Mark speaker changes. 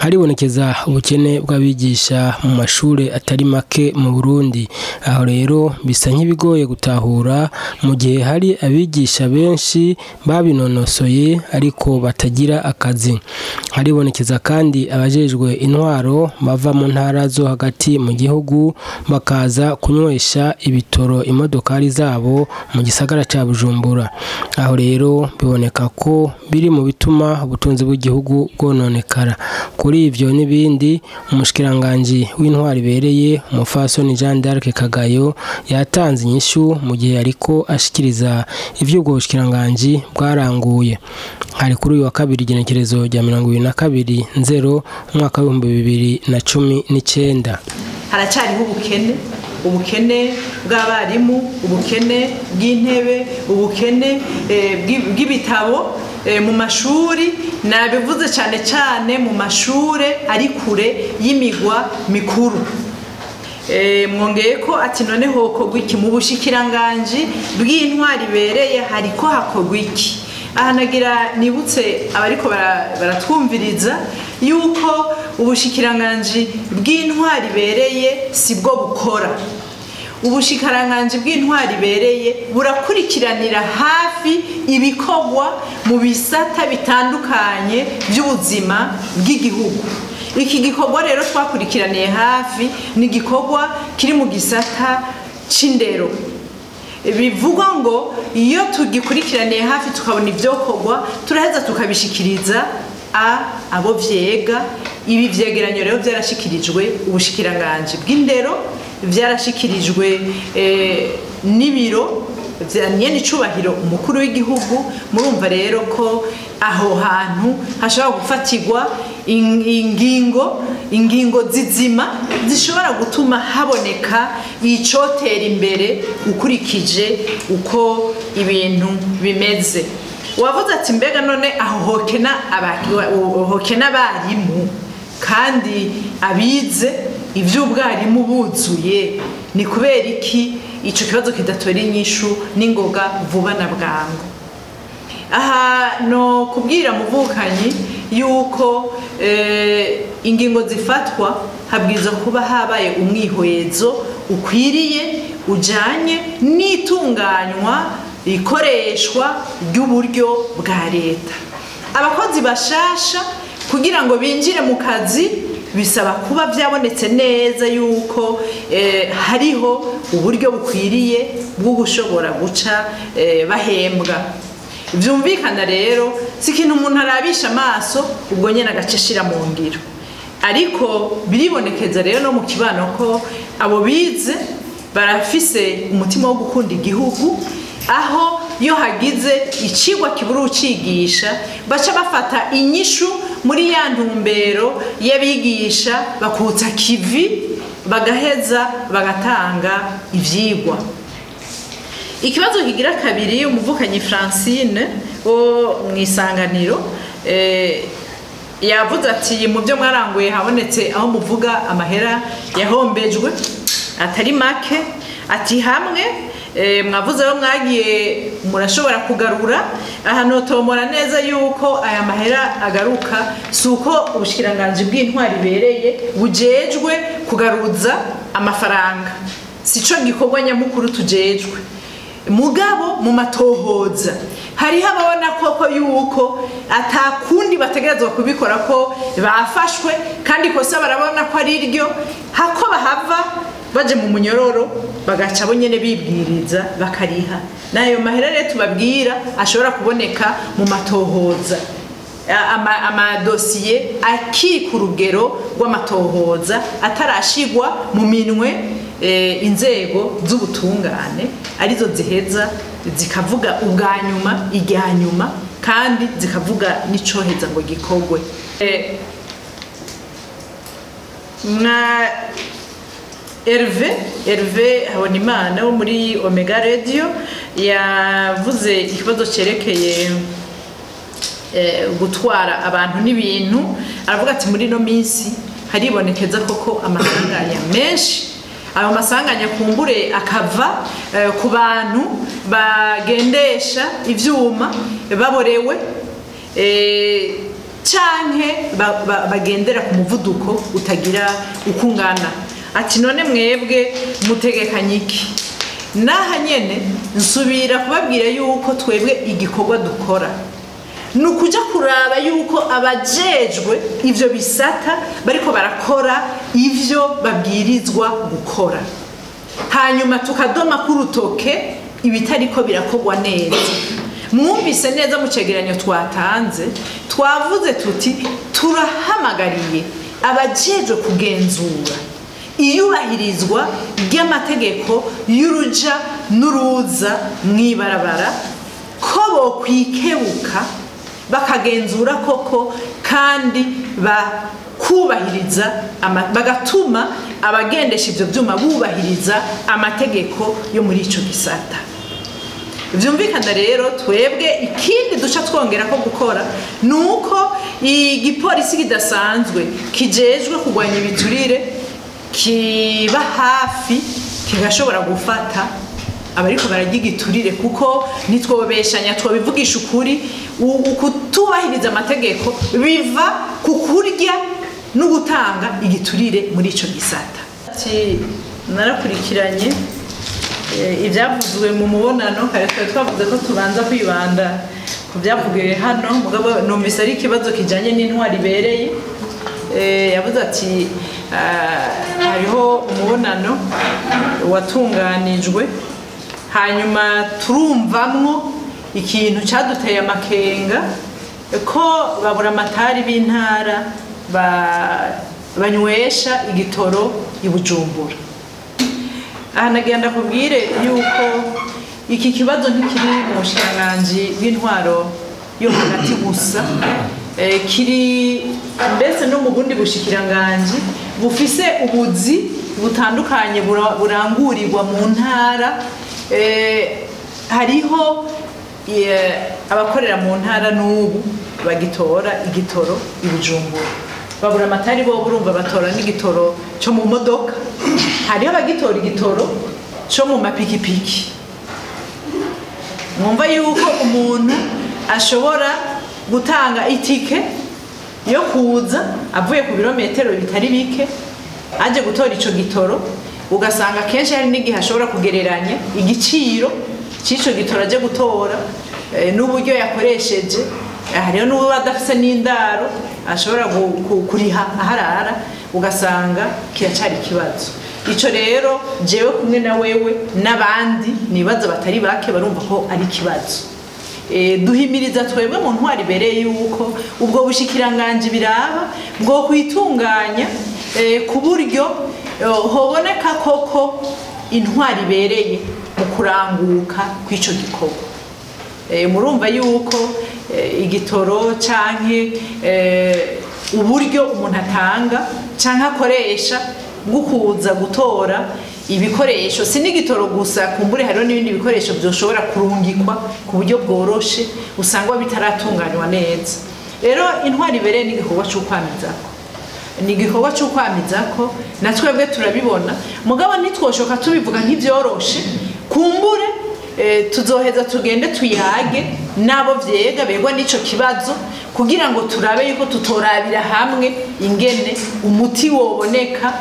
Speaker 1: haribonekeza ubukene bw'abigisha mu mashure atari make mu Burundi. Aho rero bisa nk'ibigoye gutahura mu gihe hari abigisha benshi babinonosoye ariko batagira akazi. Haribonekeza kandi abajejwe intwaro bava mu ntara zo hagati mu gihugu bakaza kunywesha ibitoro imodokari zabo mu gisagara ca Bujumbura. Aho rero biboneka ko biri mu bituma ubutunzi bw'igihugu bwononekara. Kuri ivyo n'ibindi, umushikiranganji w'intwari ibereye umupfasoni Jeanne d'Arc Kagayo yatanze inyishu mu gihe ariko ashikiriza ivyo ubwo bushikiranganji bwaranguye. Hari kuri uyu wa kabiri igenekerezo rya 22 Nzero umwaka wa 2019.
Speaker 2: Haracariho ubukene bw'abarimu, ubukene bw'intebe, ubukene bw'ibitabo mu mashuri, nabivuze cyane mu mashure ari kure y'imigwa mikuru. Mwongeye ko ati none hokorwa iki mu bushikiranganji bw'intwari ibereye, hariko hakorwa iki? Aha nagira nibutse abariko baratwumviriza yuko ubushikiranganji bw'intwari ibereye sibwo bukora. Ubushikiranganji bw'intwari ibereye burakurikiranira hafi ibikorwa mu bisata bitandukanye by'ubuzima bw'igihugu. Iki gikorwa rero twakurikiraniye hafi ni gikorwa kiri mu gisata c'indero. Bivuga ngo iyo tugikurikiraniye hafi tukabona ivyokorwa turaheza tukabishikiriza abo vyega. Ibi vyegeranyo rero vyarashikirijwe ubushikiranganji bw'indero, vyarashikirijwe n'ibiro vya nyenicubahiro umukuru w'igihugu. Murumva rero ko aho hantu hashobora gufatirwa ingingo zizima zishobora gutuma haboneka icotera imbere ukurikije uko ibintu bimeze. Wavuze ati mbega none aho hokena abarimu kandi abize ivy'ubwarimu buzuye, ni kubera iki ico kibazo kidatora inyishu n'ingoga vuba na bwangu? Aha no kubwira muvukanyi yuko ingingo zifatwa habwiza kuba habaye umwihwezo ukwiriye ujanye n'itunganywa ikoreshwa ry'uburyo bwa leta. Abakozi bashasha kugira ngo binjire mu kazi bisaba kuba byabonetse neza yuko hariho uburyo bukwiriye bwo gushobora guca bahembwa. Vyumvikana rero si ikintu umuntu arabisha amaso ubwo nyene agacishira mu ngiro, ariko biribonekeza rero no mu kibano ko abo bize barafise umutima wo gukunda igihugu, aho iyo hagize icigwa kibura ucigisha baca bafata inyishu muri ya ntumbero y'abigisha bakutsa kivi bagaheza bagatanga ivyigwa. Ikibazo kigira kabiri, umuvukanyi Francine wo mwisanganiro yavuze ati mu byo mwaranguye habonetse aho muvuga amahera yahombejwe atari make, ati hamwe mwavuze aho mwagiye murashobora kugarura. Aha notomora neza yuko aya mahera agaruka suko ubushikiranganji bw'intwari ibereye bujejwe kugaruza amafaranga, sico gikorwa nyamukuru tujejwe. Mugabo mu matohoza hariho ababona koko yuko atakundi bategerezwa kubikora, ko bafashwe kandi kosa barabona ko ari iryo, hako bahava baje mu munyororo bagaca bo nyene bibwiriza bakariha. Nayo mahera rero tubabwira ashobora kuboneka mu matohoza, amadosiye akiri ku rugero rw'amatohoza atarashigwa mu minwe inzego z'ubutungane, arizo ziheza zikavuga ubwa nyuma ijya nyuma kandi zikavuga n'icoheza ngo gikorwe. Na Herve Habonimana wo muri Omega Radio yavuze ikibazo cerekeye gutwara abantu n'ibintu. Aravuga ati muri no minsi haribonekeza koko amasanganya menshi. Ayo masanganya kumbure akava ku bantu bagendesha ivyuma baborewe canke bagendera ku muvuduko utagira ukungana. Ati none mwebwe mutegekanye iki? Naha nyene nsubira kubabwira yuko twebwe igikorwa dukora nukuja kuraba yuko abajejwe ivyo bisata bariko barakora ivyo babwirizwa gukora, hanyuma tukadoma kurutoke ibitariko birakogwa neza. Mwumvise neza mu cegeranyo twatanze twavuze tuti turahamagariye abajejwe kugenzura iyubahirizwa ry'amategeko y'uruja n'uruza mwibarabara ko bokwikebuka bakagenzura koko kandi bakubahiriza bagatuma abagendesha ivyo vyuma bubahiriza amategeko yo muri ico gisata. Vyumvikana rero twebwe ikindi duca twongera ko gukora nuko igipolisi kidasanzwe kijejwe kugwanya ibiturire kiba hafi kigashobora gufata abariko bararya igiturire, kuko nitwobeshanya twobivugisha ukuri. Ukutubahiriza amategeko biva ku kurya no gutanga igiturire muri ico gisata. Ati narakurikiranye ivyavuzwe mu mubonano kare twavuze ko tubanza kwibanda ku byavugiwe hano, mugabo numvise ari ikibazo kijanye n'intwari ibereye. Yavuze ati hariho umubonano watunganijwe hanyuma turumvamwo ikintu caduteye amakenga ko babura amatari b'intara banywesha igitoro i Bujumbura. Aha nagenda kubwire yuko iki kibazo ntikiri mu bushikiranganji bw'intwaro yo hagati gusa, kiri mbese no mu bundi bushikiranganji bufise ubuzi butandukanye burangurirwa mu ntara. Hariho abakorera mu ntara n'ubu bagitora igitoro i Bujumbura. Babura amatari bo urumva batora n'igitoro cyo mu modoka, hariho abagitora igitoro cyo mu mapikipiki. Mwumva yuko umuntu ashobora gutanga itike yo kuza avuye ku birometero bitari bike aje gutora ico gitoro, ugasanga kenshi hari n'igihe ashobora kugereranya igiciro c'ico gitoro aje gutora n'uburyo yakoresheje. Hariho n'ubu badafise n'indaro ashobora kuriha aharara, ugasanga kiracari ikibazo. Ico rero jewe kumwe na wewe n'abandi nibaza batari bake barumva ko ari ikibazo. Duhimiriza twebwe mu ntwari ibereye yuko ubwo bushikiranganji biraba bwo kwitunganya ku buryo hoboneka koko intwari ibereye mu kuranguka kw'ico gikorwa. Murumva yuko igitoro canke uburyo umuntu atanga canke akoresha bwo kuza gutora ibikoresho, si n'igitoro gusa, kumbure hariho n'ibindi bikoresho byoshobora kurungikwa ku buryo bworoshe usanga bitaratunganywa neza. Rero intwari ibereye n'igikorwa c'ukwamizako, n'igikorwa c'ukwamizako na twebwe turabibona, mugabo nitwoshoka tubivuga nk'ivyoroshe. Kumbure tuzoheza tugende tuyage nabo vyega begwa n'ico kibazo kugira ngo turabe yuko tutorabira hamwe ingene umuti woboneka.